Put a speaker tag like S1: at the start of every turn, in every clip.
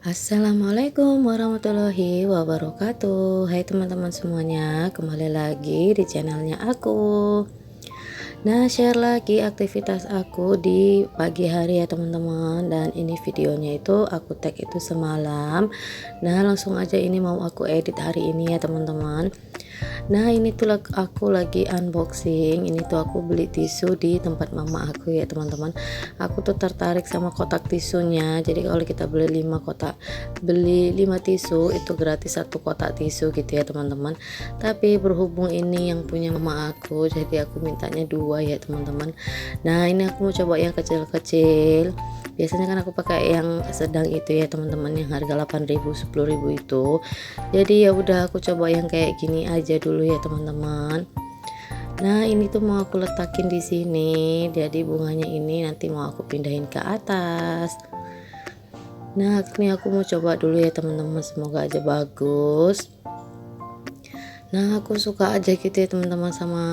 S1: Assalamualaikum warahmatullahi wabarakatuh. Hai teman-teman semuanya, kembali lagi di channelnya aku. Nah, share lagi aktivitas aku di pagi hari ya teman-teman. Dan ini videonya itu aku tag itu semalam. Nah, langsung aja ini mau aku edit hari ini ya teman-teman. Nah, ini tuh aku lagi unboxing. Ini tuh aku beli tisu di tempat mama aku ya teman-teman. Aku tuh tertarik sama kotak tisunya. Jadi kalau kita beli 5 tisu itu gratis satu kotak tisu gitu ya teman-teman. Tapi berhubung ini yang punya mama aku, jadi aku mintanya 2 ya teman-teman. Nah, ini aku mau coba yang kecil-kecil. Biasanya kan aku pakai yang sedang itu ya teman-teman, yang harga 8.000 10.000 itu. Jadi ya udah aku coba yang kayak gini aja dulu ya teman-teman. Nah, ini tuh mau aku letakin di sini. Jadi bunganya ini nanti mau aku pindahin ke atas. Nah, ini aku mau coba dulu ya teman-teman, semoga aja bagus. Nah, aku suka aja gitu ya teman-teman sama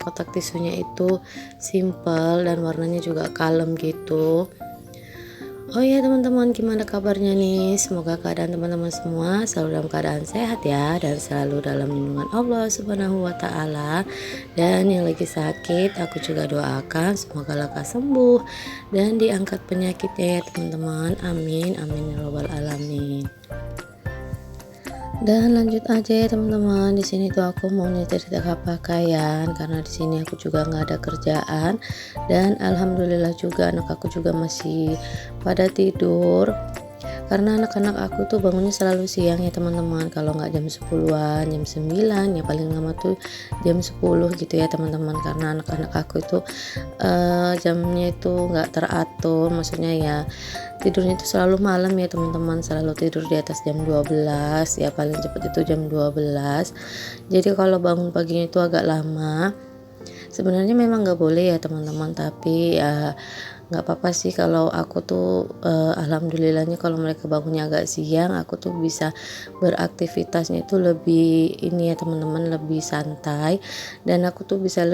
S1: kotak tisunya, itu simple dan warnanya juga kalem gitu. Oh ya teman-teman, gimana kabarnya nih? Semoga keadaan teman-teman semua selalu dalam keadaan sehat ya, dan selalu dalam lindungan Allah Subhanahu wa Ta'ala. Dan yang lagi sakit, aku juga doakan semoga lekas sembuh dan diangkat penyakitnya ya teman-teman. Amin amin ya robbal alamin. Dan lanjut aja ya teman-teman. Di sini tuh aku mau nyetrika pakaian karena di sini aku juga nggak ada kerjaan, dan alhamdulillah juga anak aku juga masih pada tidur. Karena anak-anak aku tuh bangunnya selalu siang ya teman-teman. Kalau nggak jam 10-an, jam 9 ya paling lama tuh jam 10 gitu ya teman-teman. Karena anak-anak aku itu jamnya itu nggak teratur, maksudnya ya tidurnya itu selalu malam ya teman-teman, selalu tidur di atas jam 12 ya, paling cepat itu jam 12. Jadi kalau bangun paginya itu agak lama. Sebenarnya memang nggak boleh ya teman-teman, tapi ya nggak apa-apa sih. Kalau aku tuh alhamdulillahnya kalau mereka bangunnya agak siang, aku tuh bisa beraktivitasnya itu lebih ini ya teman-teman, lebih santai, dan aku tuh bisa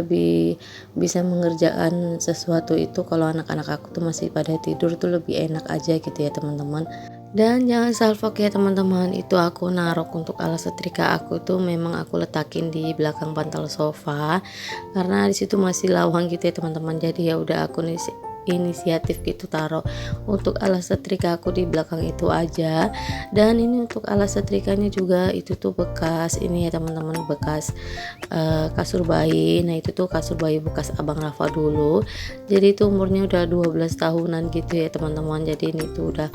S1: mengerjakan sesuatu itu kalau anak-anak aku tuh masih pada tidur tuh lebih enak aja gitu ya teman-teman. Dan jangan salfok ya teman-teman, itu aku narok untuk alas setrika aku tuh memang aku letakin di belakang bantal sofa karena disitu masih lawang gitu ya teman-teman. Jadi ya udah aku nih inisiatif gitu taruh untuk alas setrika aku di belakang itu aja. Dan ini untuk alas setrikanya juga itu tuh bekas ini ya teman-teman, bekas kasur bayi. Nah, itu tuh kasur bayi bekas abang Rafa dulu, jadi itu umurnya udah 12 tahunan gitu ya teman-teman. Jadi ini tuh udah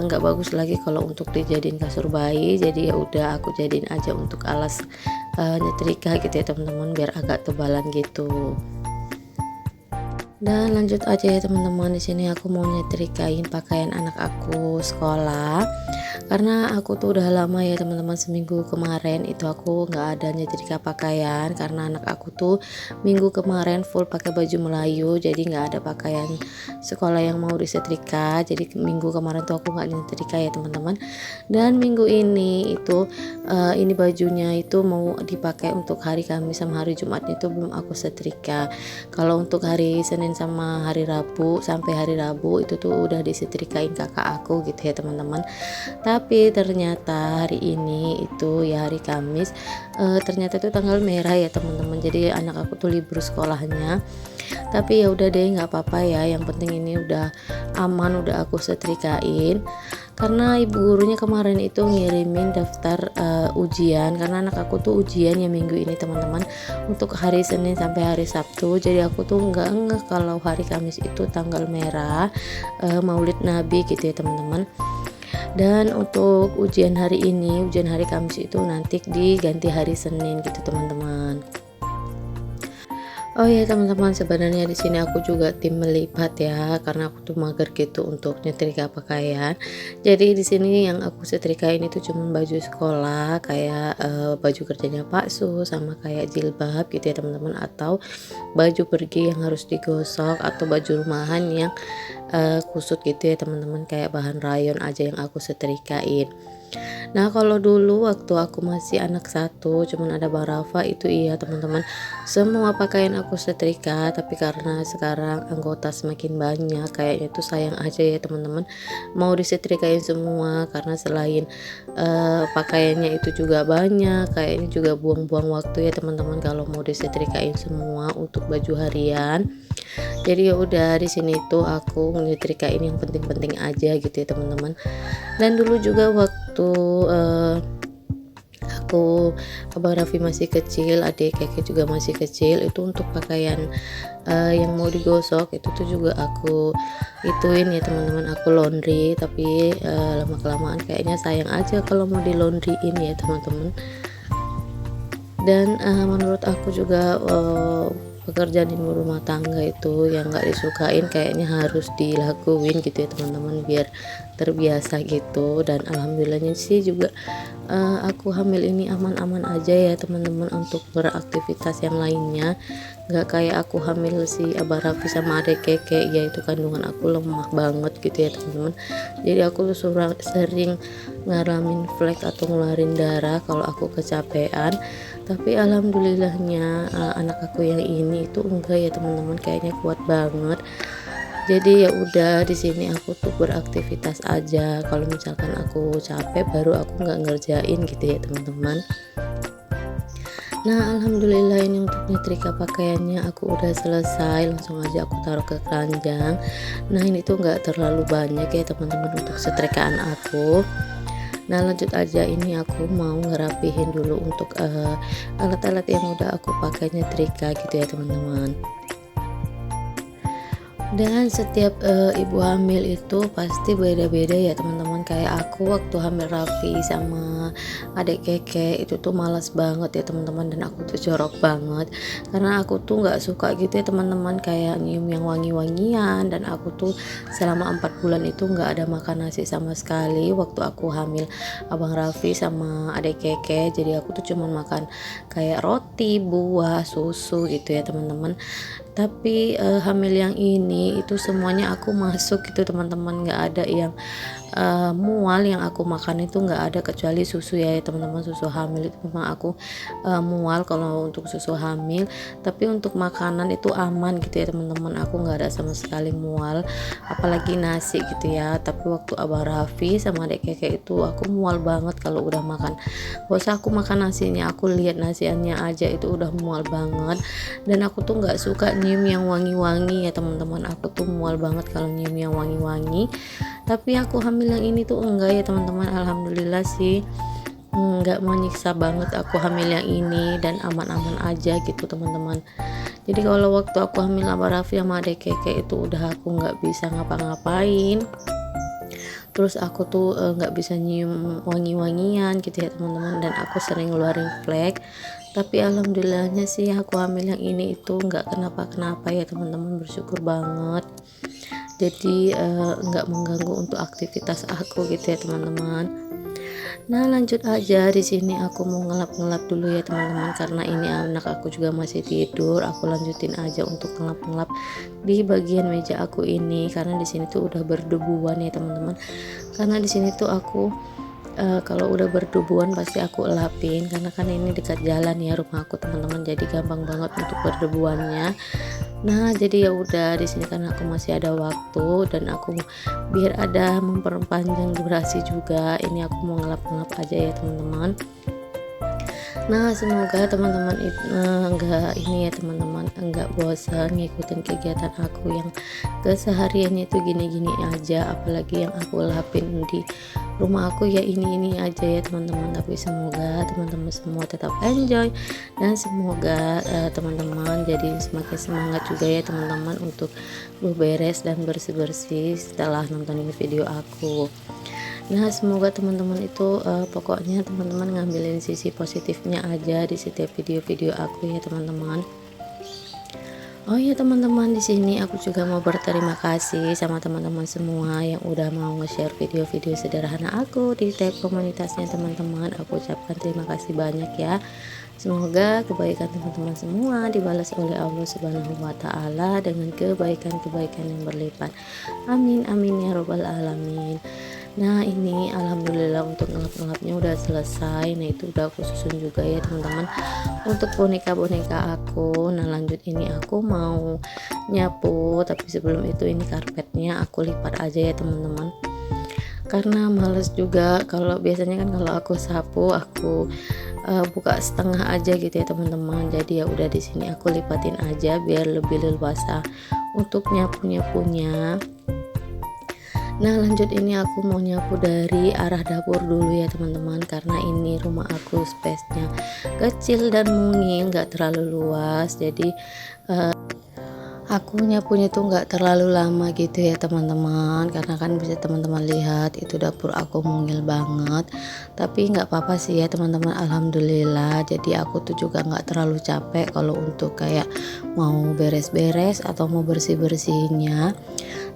S1: nggak bagus lagi kalau untuk dijadiin kasur bayi. Jadi ya udah aku jadiin aja untuk alas nyetrika gitu ya teman-teman, biar agak tebalan gitu. Dan lanjut aja ya teman-teman, di sini aku mau nyetrikain pakaian anak aku sekolah. Karena aku tuh udah lama ya teman-teman, seminggu kemarin itu aku nggak ada nyetrika pakaian karena anak aku tuh minggu kemarin full pakai baju Melayu, jadi nggak ada pakaian sekolah yang mau disetrika. Jadi minggu kemarin tuh aku nggak nyetrika ya teman-teman. Dan minggu ini itu ini bajunya itu mau dipakai untuk hari Kamis sama hari Jumatnya itu belum aku setrika. Kalau untuk hari Senin sama hari Rabu sampai hari Rabu itu tuh udah disetrikain kakak aku gitu ya teman-teman. Tapi ternyata hari ini itu ya hari Kamis, ternyata itu tanggal merah ya teman-teman. Jadi anak aku tuh libur sekolahnya. Tapi ya udah deh, nggak apa-apa ya, yang penting ini udah aman, udah aku setrikain. Karena ibu gurunya kemarin itu ngirimin daftar ujian, karena anak aku tuh ujian ya minggu ini teman-teman, untuk hari Senin sampai hari Sabtu. Jadi aku tuh nggak ngeh kalau hari Kamis itu tanggal merah, Maulid Nabi gitu ya teman-teman. Dan untuk ujian hari ini, ujian hari Kamis itu nanti diganti hari Senin gitu teman-teman. Oh ya teman-teman, sebenarnya di sini aku juga tim melipat ya, karena aku tuh mager gitu untuk nyetrika pakaian. Jadi di sini yang aku setrikain itu cuma baju sekolah kayak baju kerjanya Pak Su, sama kayak jilbab gitu ya teman-teman, atau baju pergi yang harus digosok, atau baju rumahan yang kusut gitu ya teman-teman, kayak bahan rayon aja yang aku setrikain. Nah, kalau dulu waktu aku masih anak satu, cuman ada Bang Rafa itu iya teman-teman, semua pakaian aku setrika, tapi karena sekarang anggota semakin banyak, kayaknya tuh sayang aja ya teman-teman, mau disetrikain semua karena selain pakaiannya itu juga banyak, kayaknya juga buang-buang waktu ya teman-teman kalau mau disetrikain semua untuk baju harian. Jadi ya udah di sini tuh aku nyetrikain yang penting-penting aja gitu ya teman-teman. Dan dulu juga waktu aku Abang Raffi masih kecil, adik Keke juga masih kecil, itu untuk pakaian yang mau digosok itu tuh juga aku ituin ya teman-teman, aku laundry. Tapi lama kelamaan kayaknya sayang aja kalau mau di laundryin ya teman-teman. Dan menurut aku juga pekerjaan ibu rumah tangga itu yang nggak disukain kayaknya harus dilakuin gitu ya teman-teman, biar terbiasa gitu. Dan alhamdulillahnya sih juga aku hamil ini aman-aman aja ya teman-teman untuk beraktivitas yang lainnya, nggak kayak aku hamil si Abah Raffi sama adek Keke, yaitu kandungan aku lemah banget gitu ya teman-teman. Jadi aku tuh sering ngalamin flek atau ngeluarin darah kalau aku kecapean. Tapi alhamdulillahnya anak aku yang ini itu enggak ya teman-teman, kayaknya kuat banget. Jadi ya udah di sini aku tuh beraktivitas aja, kalau misalkan aku capek baru aku nggak ngerjain gitu ya teman-teman. Nah, alhamdulillah ini untuk nyetrika pakaiannya aku udah selesai, langsung aja aku taruh ke keranjang. Nah, ini tuh nggak terlalu banyak ya teman-teman untuk setrikaan aku. Nah, lanjut aja, ini aku mau ngerapihin dulu untuk alat-alat yang udah aku pakai nyetrika gitu ya teman-teman. Dan setiap ibu hamil itu pasti beda-beda ya teman-teman. Kayak aku waktu hamil Raffi sama adik Keke itu tuh malas banget ya teman-teman, dan aku tuh jorok banget karena aku tuh nggak suka gitu ya teman-teman kayak nyium yang wangi-wangian. Dan aku tuh selama 4 bulan itu nggak ada makan nasi sama sekali waktu aku hamil Abang Raffi sama adik Keke. Jadi aku tuh cuma makan kayak roti, buah, susu gitu ya teman-teman. Tapi hamil yang ini itu semuanya aku masuk gitu teman-teman, nggak ada yang mual. Yang aku makan itu nggak ada kecuali susu ya teman-teman. Susu hamil itu memang aku mual kalau untuk susu hamil, tapi untuk makanan itu aman gitu ya teman-teman, aku nggak ada sama sekali mual, apalagi nasi gitu ya. Tapi waktu Abang Raffi sama adek Keke itu aku mual banget kalau udah makan. Gak usah aku makan nasinya, aku lihat nasiannya aja itu udah mual banget. Dan aku tuh nggak suka nyium yang wangi-wangi ya teman-teman, aku tuh mual banget kalau nyium yang wangi-wangi. Tapi aku hamil yang ini tuh enggak ya teman-teman, alhamdulillah sih nggak menyiksa banget aku hamil yang ini, dan aman-aman aja gitu teman-teman. Jadi kalau waktu aku hamil sama Raffi sama adek Keke itu udah aku nggak bisa ngapa-ngapain, terus aku tuh nggak bisa nyium wangi-wangian gitu ya teman-teman, dan aku sering ngeluarin flek. Tapi alhamdulillahnya sih aku hamil yang ini itu nggak kenapa-kenapa ya teman-teman, bersyukur banget. Jadi nggak mengganggu untuk aktivitas aku gitu ya teman-teman. Nah, lanjut aja, di sini aku mau ngelap-ngelap dulu ya teman-teman, karena ini anak aku juga masih tidur. Aku lanjutin aja untuk ngelap-ngelap di bagian meja aku ini, karena di sini tuh udah berdebuan ya teman-teman. Karena di sini tuh aku kalau udah berdebuan pasti aku elapin, karena kan ini dekat jalan ya rumah aku teman-teman, jadi gampang banget untuk berdebuannya. Nah, jadi ya udah di sini karena aku masih ada waktu, dan aku biar ada memperpanjang durasi juga, ini aku mau ngelap-ngelap aja ya teman-teman. Nah, semoga teman-teman enggak ini ya teman-teman, enggak bosan ngikutin kegiatan aku yang kesehariannya itu gini-gini aja, apalagi yang aku lapin di rumah aku ya ini aja ya teman-teman. Tapi semoga teman-teman semua tetap enjoy, dan semoga teman-teman jadi semakin semangat juga ya teman-teman untuk beberes dan bersih-bersih setelah nonton ini video aku. Nah, semoga teman-teman itu pokoknya teman-teman ngambilin sisi positifnya aja di setiap video-video aku ya teman-teman. Oh ya teman-teman, di sini aku juga mau berterima kasih sama teman-teman semua yang udah mau nge-share video-video sederhana aku di tab komunitasnya teman-teman. Aku ucapkan terima kasih banyak ya. Semoga kebaikan teman-teman semua dibalas oleh Allah Subhanahu wa taala dengan kebaikan-kebaikan yang berlipat. Amin amin ya robbal alamin. Nah ini alhamdulillah untuk ngelap-ngelapnya udah selesai. Nah itu udah aku susun juga ya teman-teman untuk boneka-boneka aku. Nah lanjut ini aku mau nyapu, tapi sebelum itu ini karpetnya aku lipat aja ya teman-teman, karena males juga. Kalau biasanya kan kalau aku sapu aku buka setengah aja gitu ya teman-teman, jadi ya udah di sini aku lipatin aja biar lebih leluasa untuk nyapu-nyapunya. Nah lanjut ini aku mau nyapu dari arah dapur dulu ya teman-teman, karena ini rumah aku space-nya kecil dan mungil, nggak terlalu luas, jadi aku nyapunya tuh nggak terlalu lama gitu ya teman-teman, karena kan bisa teman-teman lihat itu dapur aku mungil banget. Tapi nggak apa-apa sih ya teman-teman, alhamdulillah. Jadi aku tuh juga nggak terlalu capek kalau untuk kayak mau beres-beres atau mau bersih-bersihnya.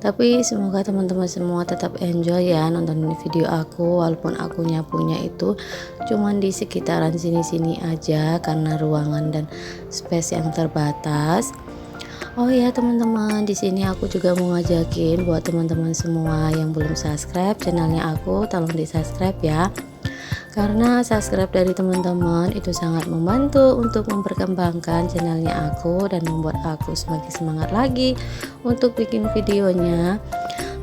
S1: Tapi semoga teman-teman semua tetap enjoy ya nonton video aku, walaupun aku nyapunya itu cuman di sekitaran sini-sini aja karena ruangan dan space yang terbatas. Oh ya teman-teman, di sini aku juga mau ngajakin buat teman-teman semua yang belum subscribe channelnya aku, tolong di subscribe ya. Karena subscribe dari teman-teman itu sangat membantu untuk memperkembangkan channelnya aku dan membuat aku semakin semangat lagi untuk bikin videonya.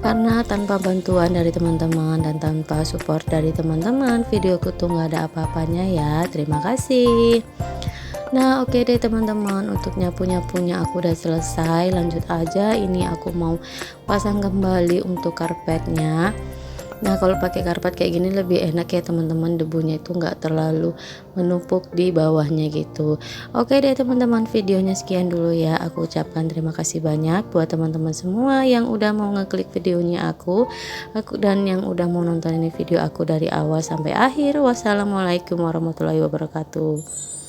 S1: Karena tanpa bantuan dari teman-teman dan tanpa support dari teman-teman, videoku tuh nggak ada apa-apanya ya. Terima kasih. Nah oke deh teman-teman, untuk nyapu-nyapunya aku udah selesai. Lanjut aja, ini aku mau pasang kembali untuk karpetnya. Nah kalau pakai karpet kayak gini lebih enak ya teman-teman, debunya itu nggak terlalu menumpuk di bawahnya gitu. Oke deh teman-teman, videonya sekian dulu ya. Aku ucapkan terima kasih banyak buat teman-teman semua yang udah mau ngeklik videonya aku dan yang udah mau nonton ini video aku dari awal sampai akhir. Wassalamualaikum warahmatullahi wabarakatuh.